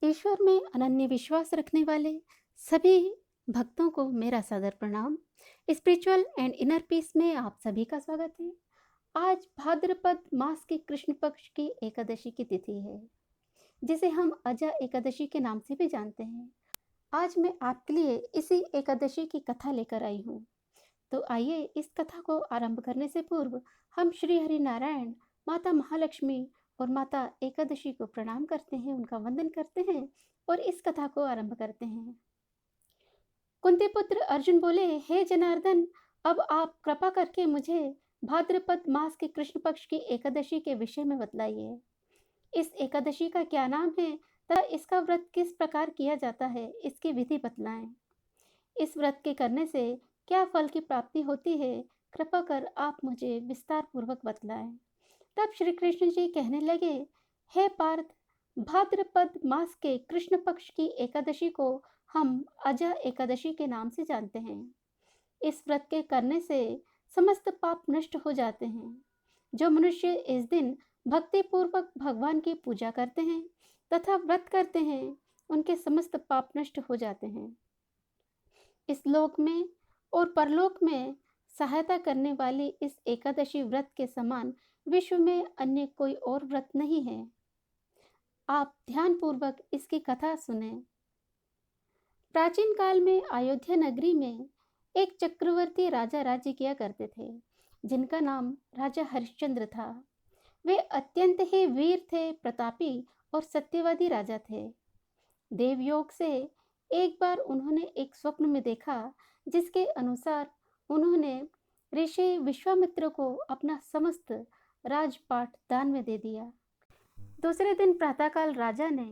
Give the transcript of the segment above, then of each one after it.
ईश्वर में अनन्य विश्वास रखने वाले सभी भक्तों को मेरा सादर प्रणाम। स्पिरिचुअल एंड इनर पीस में आप सभी का स्वागत है। आज भाद्रपद मास के कृष्ण पक्ष की एकादशी की तिथि है, जिसे हम अजा एकादशी के नाम से भी जानते हैं। आज मैं आपके लिए इसी एकादशी की कथा लेकर आई हूँ। तो आइए इस कथा को आरंभ करने से पूर्व हम श्री हरि नारायण, माता महालक्ष्मी और माता एकादशी को प्रणाम करते हैं, उनका वंदन करते हैं और इस कथा को आरंभ करते हैं। कुंती पुत्र अर्जुन बोले, हे जनार्दन, अब आप कृपा करके मुझे भाद्रपद मास के कृष्ण पक्ष की एकादशी के विषय में बतलाइए। इस एकादशी का क्या नाम है तथा इसका व्रत किस प्रकार किया जाता है, इसकी विधि बतलाएं। इस व्रत के करने से क्या फल की प्राप्ति होती है, कृपा कर आप मुझे विस्तार पूर्वक बतलाएं। तब श्री कृष्ण जी कहने लगे, हे पार्थ, भाद्रपद मास के कृष्ण पक्ष की एकादशी को हम अजा एकादशी के नाम से जानते हैं। इस व्रत के करने से समस्त पाप नष्ट हो जाते हैं। जो मनुष्य इस दिन भक्ति पूर्वक भगवान की पूजा करते हैं तथा व्रत करते हैं, उनके समस्त पाप नष्ट हो जाते हैं। इस लोक में और परलोक में सहायता करने वाली इस एकादशी व्रत के समान विश्व में अन्य कोई और व्रत नहीं है। आप ध्यान पूर्वक इसकी कथा सुने। प्राचीन काल में अयोध्या नगरी में एक चक्रवर्ती राजा राज्य किया करते थे, जिनका नाम राजा हरिश्चंद्र था। वे अत्यंत ही वीर थे, प्रतापी और सत्यवादी राजा थे। देवयोग से एक बार उन्होंने एक स्वप्न में देखा, जिसके अनुसार उन्होंने ऋषि विश्वामित्र को अपना समस्त राजपाट दान में दे दिया। दूसरे दिन प्रातःकाल राजा ने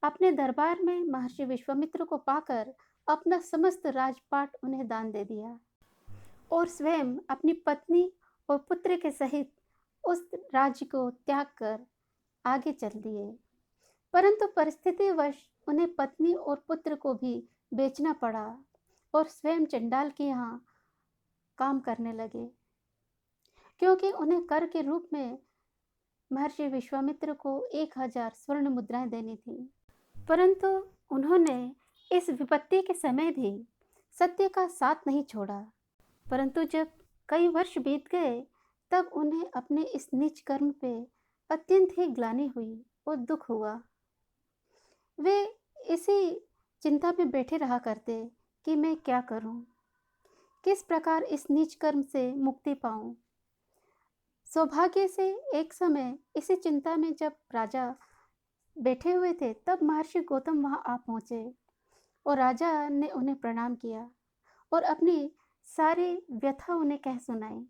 अपने दरबार में महर्षि विश्वामित्र को पाकर अपना समस्त राजपाट उन्हें दान दे दिया और स्वयं अपनी पत्नी और पुत्र के सहित उस राज्य को त्याग कर आगे चल दिए। परंतु परिस्थितिवश उन्हें पत्नी और पुत्र को भी बेचना पड़ा और स्वयं चंडाल के यहाँ काम करने लगे, क्योंकि उन्हें कर के रूप में महर्षि विश्वामित्र को 1000 स्वर्ण मुद्राएं देनी थी। परंतु उन्होंने इस विपत्ति के समय भी सत्य का साथ नहीं छोड़ा। परंतु जब कई वर्ष बीत गए, तब उन्हें अपने इस नीच कर्म पे अत्यंत ही ग्लानि हुई और दुख हुआ। वे इसी चिंता में बैठे रहा करते कि मैं क्या करूं, किस प्रकार इस नीच कर्म से मुक्ति पाऊं। सौभाग्य से एक समय इसी चिंता में जब राजा बैठे हुए थे, तब महर्षि गौतम वहां आ पहुंचे और राजा ने उन्हें प्रणाम किया और अपनी सारी व्यथा उन्हें कह सुनाई।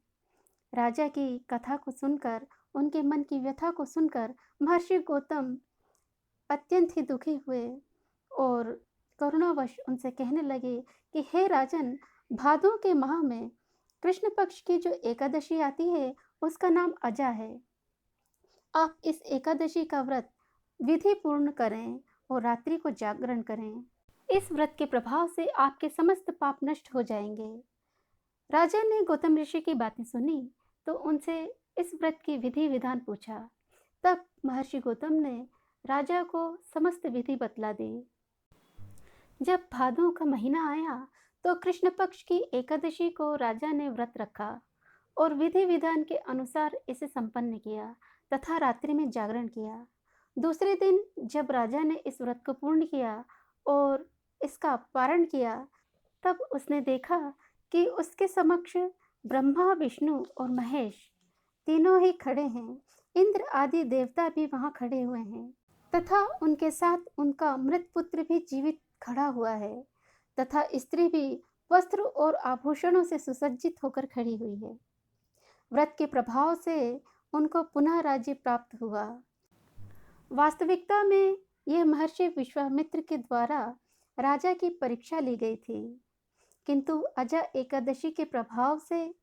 राजा की कथा को सुनकर, उनके मन की व्यथा को सुनकर महर्षि गौतम अत्यंत ही दुखी हुए और करुणावश उनसे कहने लगे कि हे राजन, भादों के माह में कृष्ण पक्ष की जो एकादशी आती है, उसका नाम अजा है। आप इस एकादशी का व्रत विधि पूर्ण करें और रात्रि को जागरण करें। इस व्रत के प्रभाव से आपके समस्त पाप नष्ट हो जाएंगे। राजा ने गौतम ऋषि की बातें सुनी तो उनसे इस व्रत की विधि विधान पूछा। तब महर्षि गौतम ने राजा को समस्त विधि बतला दी। जब भादों का महीना आया तो कृष्ण पक्ष की एकादशी को राजा ने व्रत रखा और विधि विधान के अनुसार इसे संपन्न किया तथा रात्रि में जागरण किया। दूसरे दिन जब राजा ने इस व्रत को पूर्ण किया और इसका पारण किया, तब उसने देखा कि उसके समक्ष ब्रह्मा, विष्णु और महेश तीनों ही खड़े हैं। इंद्र आदि देवता भी वहां खड़े हुए हैं तथा उनके साथ उनका मृत पुत्र भी जीवित खड़ा हुआ है तथा स्त्री भी वस्त्र और आभूषणों से सुसज्जित होकर खड़ी हुई है। व्रत के प्रभाव से उनको पुनः राज्य प्राप्त हुआ। वास्तविकता में यह महर्षि विश्वामित्र के द्वारा राजा की परीक्षा ली गई थी, किंतु अजा एकादशी के प्रभाव से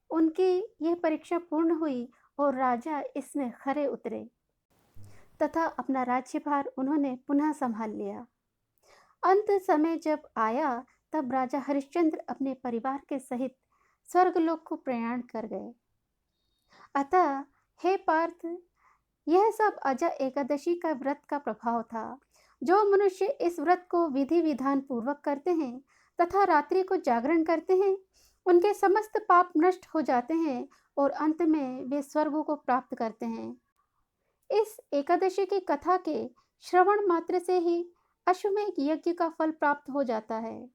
उनकी यह परीक्षा पूर्ण हुई और राजा इसमें खरे उतरे तथा अपना राज्यभार उन्होंने पुनः संभाल लिया। अंत समय जब आया, तब राजा हरिश्चंद्र अपने परिवार के सहित स्वर्गलोक को प्रयाण कर गए। अतः हे पार्थ, यह सब अजा एकादशी का व्रत का प्रभाव था। जो मनुष्य इस व्रत को विधि विधान पूर्वक करते हैं तथा रात्रि को जागरण करते हैं, उनके समस्त पाप नष्ट हो जाते हैं और अंत में वे स्वर्ग को प्राप्त करते हैं। इस एकादशी की कथा के श्रवण मात्र से ही अश्वमेध यज्ञ का फल प्राप्त हो जाता है।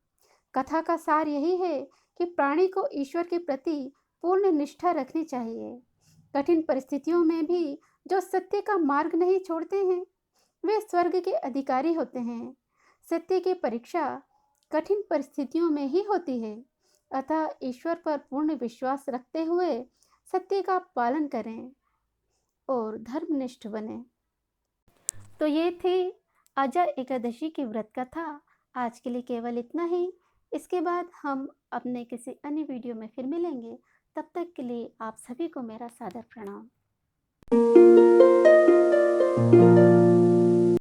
कथा का सार यही है कि प्राणी को ईश्वर के प्रति पूर्ण निष्ठा रखनी चाहिए। कठिन परिस्थितियों में भी जो सत्य का मार्ग नहीं छोड़ते हैं, वे स्वर्ग के अधिकारी होते हैं। सत्य की परीक्षा कठिन परिस्थितियों में ही होती है। अतः ईश्वर पर पूर्ण विश्वास रखते हुए सत्य का पालन करें और धर्मनिष्ठ बने। तो ये थी आजा एकादशी की व्रत कथा। आज के लिए केवल इतना ही। इसके बाद हम अपने किसी अन्य वीडियो में फिर मिलेंगे। तब तक के लिए आप सभी को मेरा सादर प्रणाम।